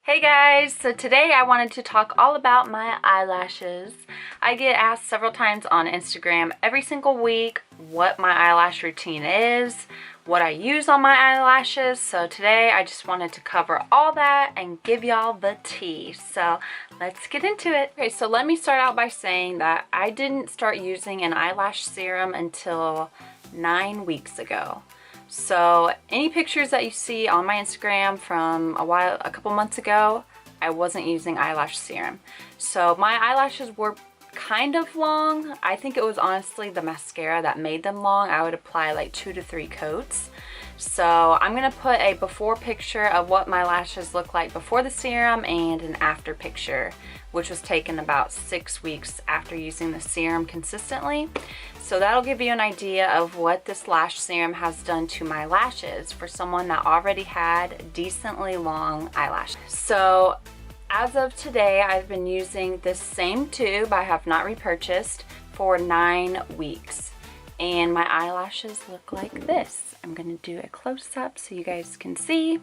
Hey guys, so today I wanted to talk all about my eyelashes. I get asked several times on Instagram every single week what my eyelash routine is, what I use on my eyelashes. So today I just wanted to cover all that and give y'all the tea. So let's get into it. Okay, so let me start out by saying that I didn't start using an eyelash serum until 9 weeks ago. So any pictures that you see on my Instagram from a couple months ago, I wasn't using eyelash serum. So my eyelashes were kind of long. I think it was honestly the mascara that made them long. I would apply like 2 to 3 coats. So I'm gonna put a before picture of what my lashes look like before the serum and an after picture, which was taken about 6 weeks after using the serum consistently. So that'll give you an idea of what this lash serum has done to my lashes for someone that already had decently long eyelashes. So as of today, I've been using this same tube, I have not repurchased, for 9 weeks. And my eyelashes look like this. I'm gonna do a close-up so you guys can see.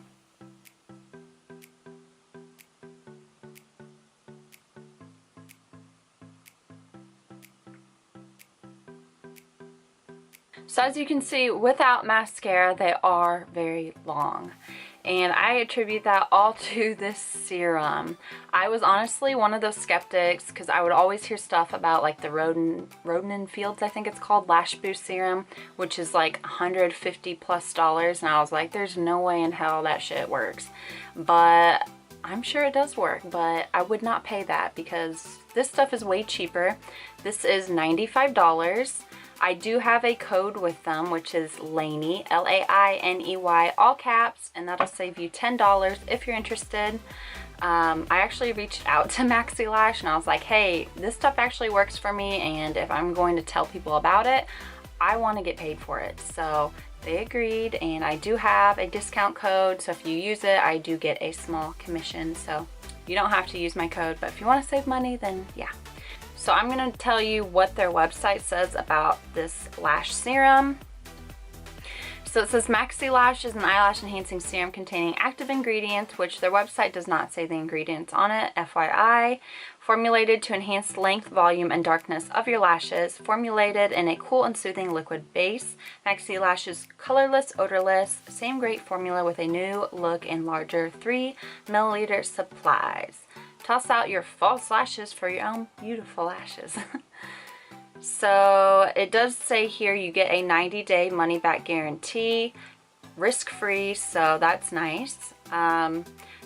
So as you can see, without mascara, they are very long. And I attribute that all to this serum. I was honestly one of those skeptics because I would always hear stuff about like the Roden & Fields, I think it's called, Lash Boost Serum, which is like $150+ and I was like, there's no way in hell that shit works. But I'm sure it does work, but I would not pay that because this stuff is way cheaper. This is $95. I do have a code with them, which is LAINEY, L-A-I-N-E-Y, all caps, and that'll save you $10 if you're interested. I actually reached out to Lash and I was like, hey, this stuff actually works for me, and if I'm going to tell people about it, I want to get paid for it. So they agreed, and I do have a discount code, so if you use it, I do get a small commission. So you don't have to use my code, but if you want to save money, then yeah. So I'm going to tell you what their website says about this lash serum. So it says Lash is an eyelash enhancing serum containing active ingredients, which their website does not say the ingredients on it, FYI. Formulated to enhance length, volume, and darkness of your lashes. Formulated in a cool and soothing liquid base. Lash is colorless, odorless, same great formula with a new look and larger 3 milliliter supplies. Toss out your false lashes for your own beautiful lashes. So it does say here you get a 90-day money-back guarantee, risk-free, so that's nice.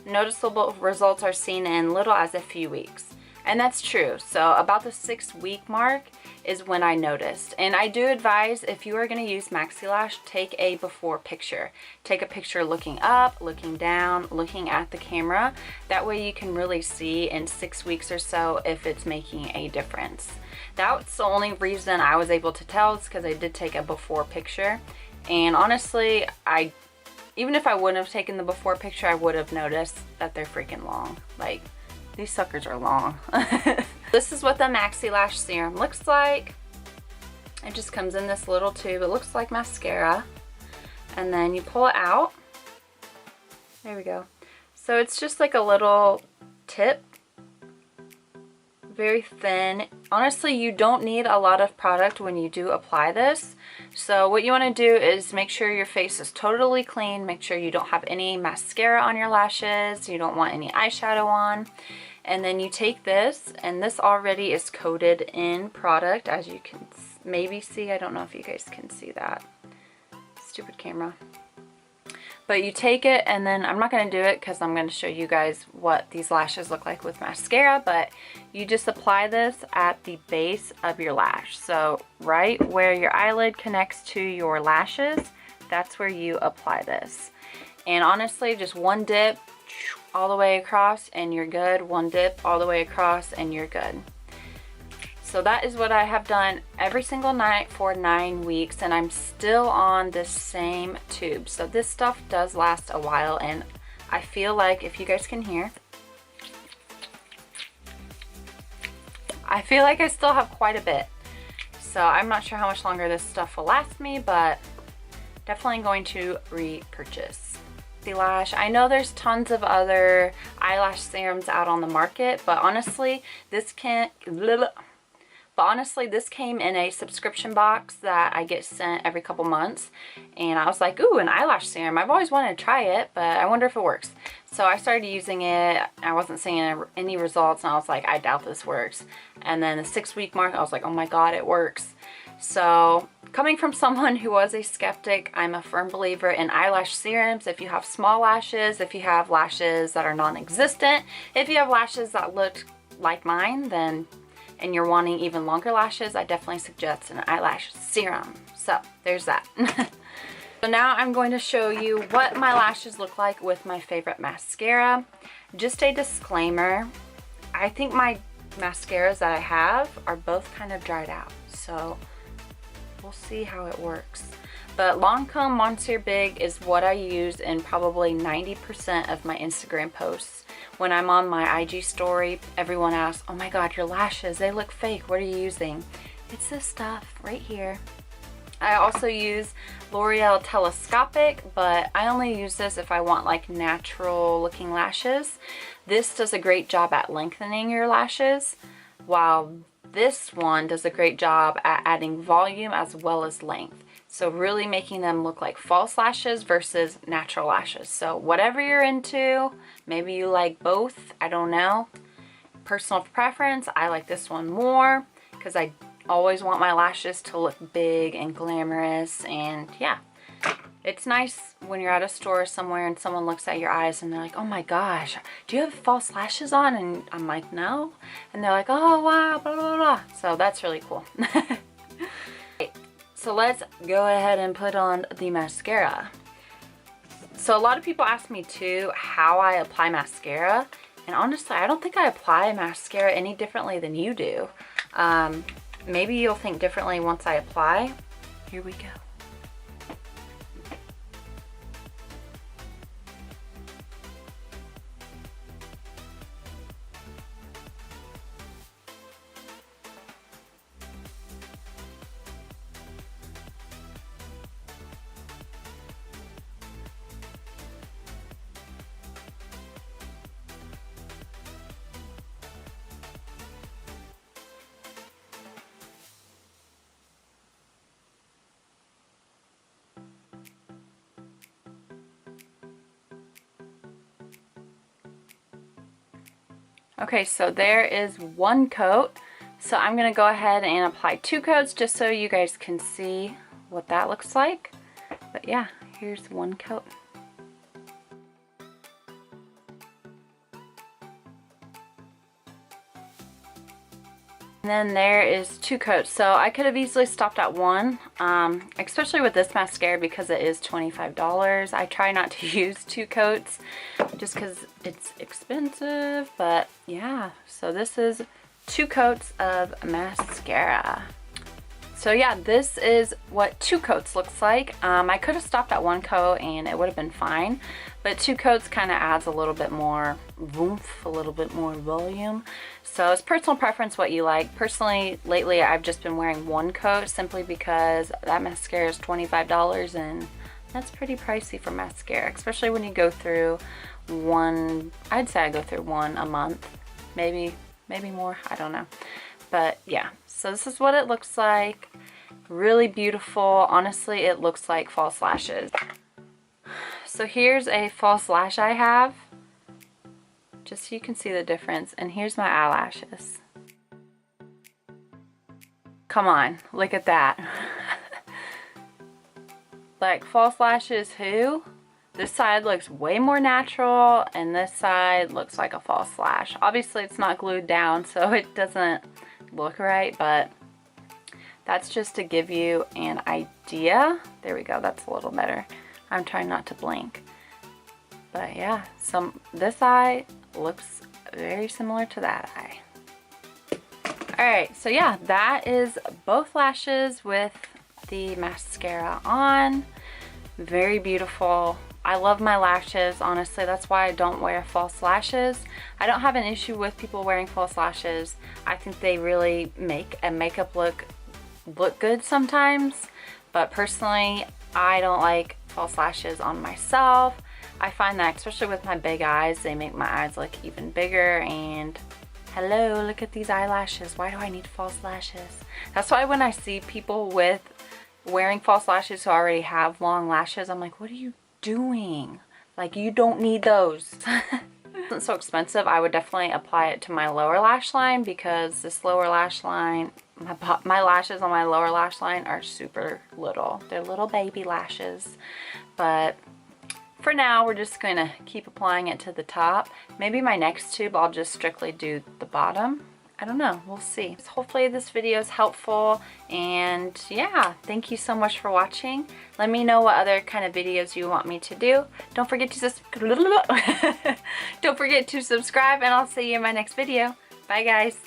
Noticeable results are seen in little as a few weeks. And that's true. So about the 6-week mark is when I noticed. And I do advise, if you are going to use Lash, take a before picture. Take a picture looking up, looking down, looking at the camera. That way you can really see in 6 weeks or so if it's making a difference. That's the only reason I was able to tell, is because I did take a before picture. And honestly, even if I wouldn't have taken the before picture, I would have noticed that they're freaking long. Like, these suckers are long. This is what the Lash serum looks like. It just comes in this little tube. It looks like mascara. And then you pull it out. There we go. So it's just like a little tip. Very thin. Honestly, you don't need a lot of product when you do apply this. So what you want to do is make sure your face is totally clean. Make sure you don't have any mascara on your lashes. You don't want any eyeshadow on. And then you take this, and this already is coated in product, as you can maybe see. I don't know if you guys can see that. Stupid camera. But you take it, and then I'm not going to do it because I'm going to show you guys what these lashes look like with mascara, but you just apply this at the base of your lash. So right where your eyelid connects to your lashes, that's where you apply this. And honestly, just one dip all the way across and you're good. One dip all the way across and you're good. So that is what I have done every single night for 9 weeks, and I'm still on this same tube. So this stuff does last a while, and I feel like, if you guys can hear, I feel like I still have quite a bit. So I'm not sure how much longer this stuff will last me, but definitely going to repurchase. Lash. I know there's tons of other eyelash serums out on the market, but honestly, this came in a subscription box that I get sent every couple months, and I was like, ooh, an eyelash serum. I've always wanted to try it, but I wonder if it works. So I started using it. I wasn't seeing any results, and I was like, I doubt this works. And then the 6-week mark, I was like, oh my god, it works. So coming from someone who was a skeptic, I'm a firm believer in eyelash serums. If you have small lashes, if you have lashes that are non-existent, if you have lashes that look like mine, then and you're wanting even longer lashes, I definitely suggest an eyelash serum. So there's that. So now I'm going to show you what my lashes look like with my favorite mascara. Just a disclaimer, I think my mascaras that I have are both kind of dried out, so we'll see how it works. But Lancome Monsieur Big is what I use in probably 90% of my Instagram posts. When I'm on my IG story, everyone asks, oh my god, your lashes, they look fake. What are you using? It's this stuff right here. I also use L'Oreal Telescopic, but I only use this if I want like natural looking lashes. This does a great job at lengthening your lashes, while this one does a great job at adding volume as well as length. So really making them look like false lashes versus natural lashes. So whatever you're into, maybe you like both, I don't know. Personal preference, I like this one more because I always want my lashes to look big and glamorous, and yeah. It's nice when you're at a store somewhere and someone looks at your eyes and they're like, oh my gosh, do you have false lashes on? And I'm like, no. And they're like, oh wow, blah, blah, blah. So that's really cool. So let's go ahead and put on the mascara. So a lot of people ask me too how I apply mascara. And honestly, I don't think I apply mascara any differently than you do. Maybe you'll think differently once I apply. Here we go. Okay, so there is one coat. So I'm gonna go ahead and apply 2 coats just so you guys can see what that looks like. But yeah, here's one coat. And then there is 2 coats. So I could have easily stopped at 1, especially with this mascara because it is $25. I try not to use 2 coats just because it's expensive, but yeah. So this is 2 coats of mascara. So yeah, this is what 2 coats looks like. I could have stopped at 1 coat and it would have been fine, but 2 coats kind of adds a little bit more oomph, a little bit more volume. So it's personal preference what you like. Personally, lately I've just been wearing 1 coat simply because that mascara is $25 and that's pretty pricey for mascara, especially when you go through one. I'd say I go through 1 a month, maybe more, I don't know. But yeah, so this is what it looks like. Really beautiful. Honestly, it looks like false lashes. So here's a false lash I have, just so you can see the difference. And here's my eyelashes. Come on, look at that. Like false lashes who? This side looks way more natural and this side looks like a false lash. Obviously it's not glued down, so it doesn't look right, but that's just to give you an idea. There we go, that's a little better. I'm trying not to blink. But yeah, this eye looks very similar to that eye. Alright, so yeah, that is both lashes with the mascara on. Very beautiful. I love my lashes, honestly. That's why I don't wear false lashes. I don't have an issue with people wearing false lashes. I think they really make a makeup look good sometimes. But personally, I don't like false lashes on myself. I find that especially with my big eyes, they make my eyes look even bigger. And hello, look at these eyelashes. Why do I need false lashes? That's why when I see people with wearing false lashes who already have long lashes, I'm like, what are you doing? Like, you don't need those. It's so expensive. I would definitely apply it to my lower lash line, because this lower lash line, my lashes on my lower lash line are super little. They're little baby lashes. But for now, we're just going to keep applying it to the top. Maybe my next tube, I'll just strictly do the bottom. I don't know. We'll see. Hopefully this video is helpful. And yeah, thank you so much for watching. Let me know what other kind of videos you want me to do. Don't forget to subscribe, and I'll see you in my next video. Bye, guys.